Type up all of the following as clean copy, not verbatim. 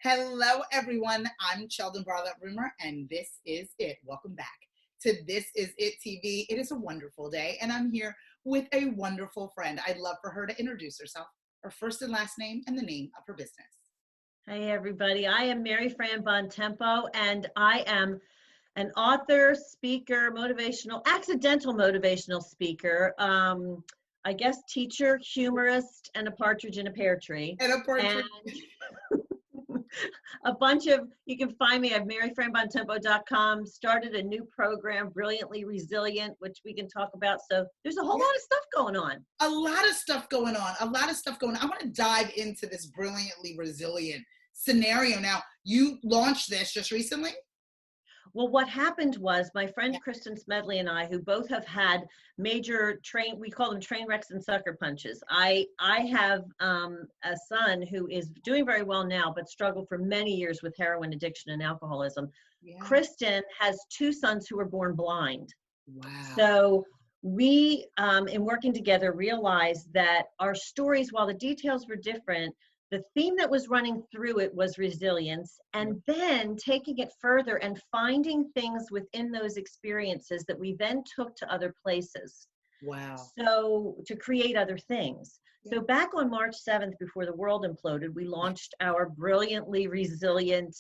Hello, everyone. I'm Cheldin Barlatt Rumer, and this is it. Welcome back to This Is It TV. It is a wonderful day, and I'm here with a wonderful friend. I'd love for her to introduce herself, her first and last name, and the name of her business. Hey everybody, I am Fran Bontempo, and I am an author, speaker, accidental motivational speaker, I guess teacher, humorist, and a partridge in a pear tree. And a partridge. And you can find me at maryfranbontempo.com, started a new program, Brilliantly Resilient, which we can talk about. So there's a whole lot of stuff going on. A lot of stuff going on. I want to dive into this Brilliantly Resilient scenario. Now, you launched this just recently? Well, what happened was my friend Kristen Smedley and I, who both have had major we call them train wrecks and sucker punches. I have a son who is doing very well now, but struggled for many years with heroin addiction and alcoholism. Yeah. Kristen has two sons who were born blind. Wow. So we, in working together, realized that our stories, while the details were different, the theme that was running through it was resilience, and then taking it further and finding things within those experiences that we then took to other places. Wow. So to create other things. So back on March 7th, before the world imploded, we launched our Brilliantly Resilient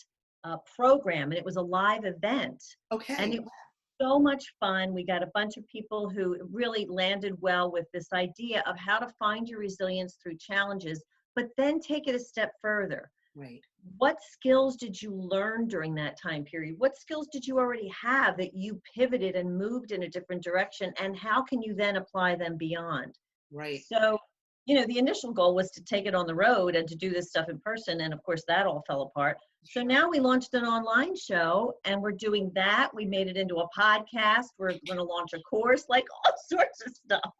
program, and it was a live event. Okay. And it was so much fun. We got a bunch of people who really landed well with this idea of how to find your resilience through challenges, but then take it a step further. Right. What skills did you learn during that time period? What skills did you already have that you pivoted and moved in a different direction? And how can you then apply them beyond? Right. So, the initial goal was to take it on the road and to do this stuff in person. And of course, that all fell apart. So now we launched an online show, and we're doing that. We made it into a podcast. We're going to launch a course, like all sorts of stuff.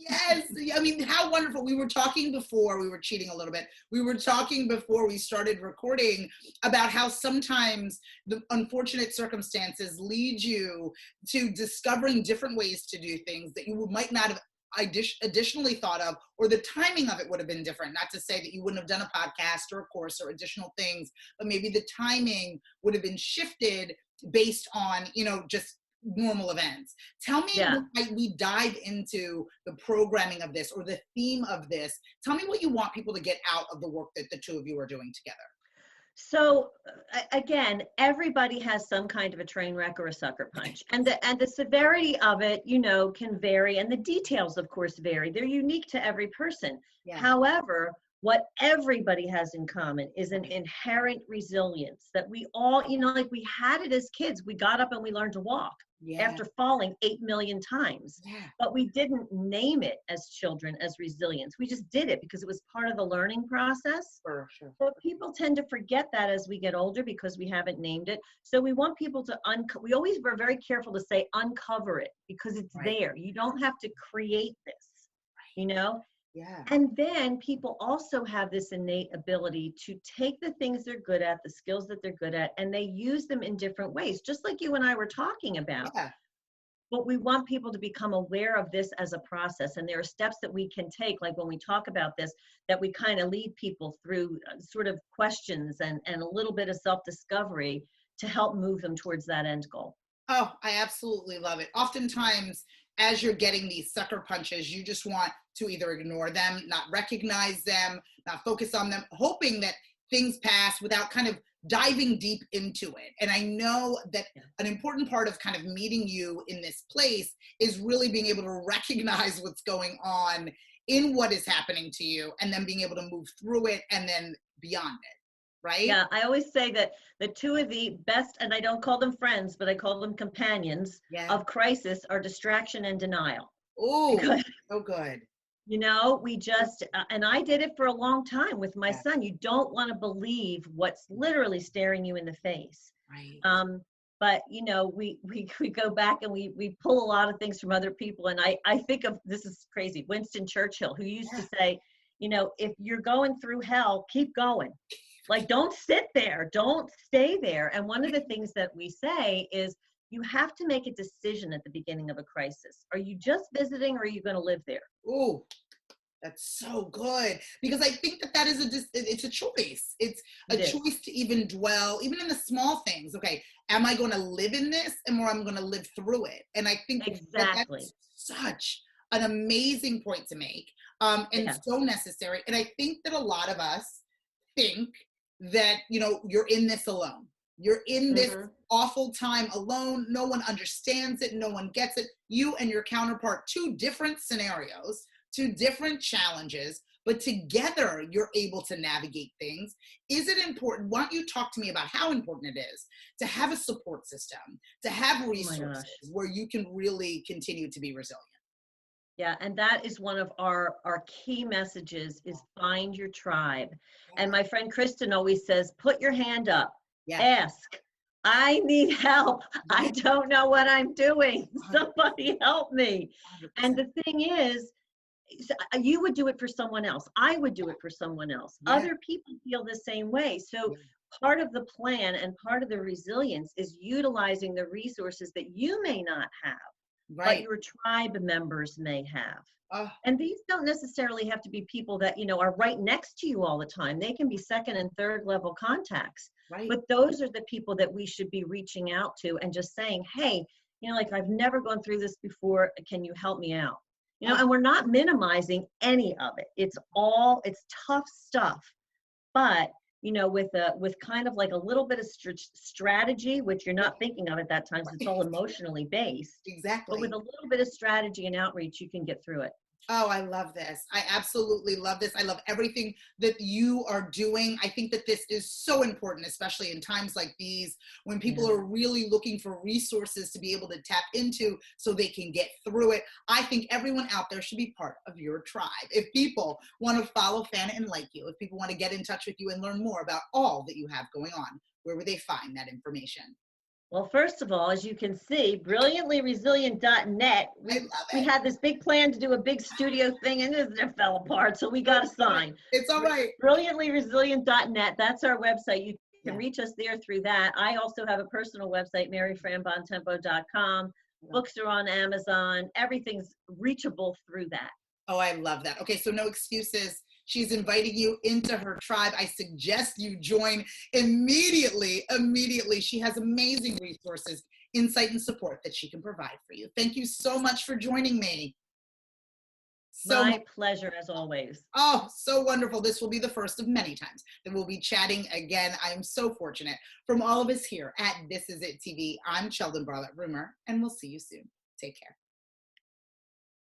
Yes. I mean, how wonderful. We were talking before, we were cheating a little bit. We were talking before we started recording about how sometimes the unfortunate circumstances lead you to discovering different ways to do things that you might not have additionally thought of, or the timing of it would have been different. Not to say that you wouldn't have done a podcast or a course or additional things, but maybe the timing would have been shifted based on, just normal events. Tell me, when we dive into the programming of this or the theme of this, tell me what you want people to get out of the work that the two of you are doing together. So again, everybody has some kind of a train wreck or a sucker punch, and the severity of it, can vary, and the details, of course, vary. They're unique to every person. Yeah. However, what everybody has in common is an inherent resilience that we all, like we had it as kids. We got up and we learned to walk after falling 8 million times. Yeah. But we didn't name it as children as resilience. We just did it because it was part of the learning process. For sure. So people tend to forget that as we get older because we haven't named it. So we want people to we always were very careful to say uncover it because it's there. You don't have to create this, Yeah. And then people also have this innate ability to take the things they're good at, the skills that they're good at, and they use them in different ways, just like you and I were talking about. Yeah. But we want people to become aware of this as a process. And there are steps that we can take, like when we talk about this, that we kind of lead people through sort of questions and a little bit of self-discovery to help move them towards that end goal. Oh, I absolutely love it. Oftentimes, as you're getting these sucker punches, you just want to either ignore them, not recognize them, not focus on them, hoping that things pass without kind of diving deep into it. And I know that an important part of kind of meeting you in this place is really being able to recognize what's going on in what is happening to you, and then being able to move through it and then beyond it. Right? Yeah, I always say that the two of the best, and I don't call them friends, but I call them companions of crisis, are distraction and denial. Oh, so good. We just, and I did it for a long time with my son. You don't want to believe what's literally staring you in the face. Right. But, we go back and we pull a lot of things from other people. And I think of, this is crazy, Winston Churchill, who used to say, if you're going through hell, keep going. Like, don't sit there, don't stay there. And one of the things that we say is you have to make a decision at the beginning of a crisis. Are you just visiting, or are you going to live there? Oh, That's so good, because I think that that is it's a choice. It's a It is. choice to even dwell, even in the small things. Okay, am I going to live in this, and or I'm going to live through it? And I think that Exactly. that's such an amazing point to make, and Yeah. so necessary. And I think that a lot of us think that, you know, you're in this alone. You're in this Hmm. awful time alone. No one understands it. No one gets it. You and your counterpart, two different scenarios, two different challenges, but together you're able to navigate things. Is it important? Why don't you talk to me about how important it is to have a support system, to have Oh my resources gosh. where you can really continue to be resilient? Yeah, and that is one of our key messages is find your tribe. And my friend Kristen always says, put your hand up, Yeah. ask. I need help. I Yeah. don't know what I'm doing. 100%. Somebody help me. And 100%. the thing is, you would do it for someone else. I would do it for someone else. Yeah. Other people feel the same way. So Yeah. part of the plan and part of the resilience is utilizing the resources that you may not have, but Right. your tribe members may have. Oh, And these don't necessarily have to be people that, are right next to you all the time. They can be second and third level contacts. right. But those are the people that we should be reaching out to and just saying, hey, like I've never gone through this before. Can you help me out? Oh, And we're not minimizing any of it. It's tough stuff. But with kind of like a little bit of strategy, which you're not thinking of at that time, because it's all emotionally based, but with exactly. a little bit of strategy and outreach, you can get through it. Oh, I love this. I absolutely love this. I love everything that you are doing. I think that this is so important, especially in times like these, when people Yeah. are really looking for resources to be able to tap into so they can get through it. I think everyone out there should be part of your tribe. If people want to follow Fran and like you, if people want to get in touch with you and learn more about all that you have going on, where would they find that information? Well, first of all, as you can see, brilliantlyresilient.net, I we love we it. had this big plan to do a big studio thing and it fell apart, so we got a It's all right. sign. It's all right. Brilliantlyresilient.net, that's our website. You can Yeah. reach us there through that. I also have a personal website, maryfranbontempo.com. Books are on Amazon. Everything's reachable through that. Oh, I love that. Okay, so no excuses. She's inviting you into her tribe. I suggest you join immediately. Immediately. She has amazing resources, insight, and support that she can provide for you. Thank you so much for joining me. So much. My pleasure, as always. Oh, so wonderful. This will be the first of many times that we'll be chatting again. I am so fortunate. From all of us here at This Is It TV, I'm Cheldin Barlatt Rumer, and we'll see you soon. Take care.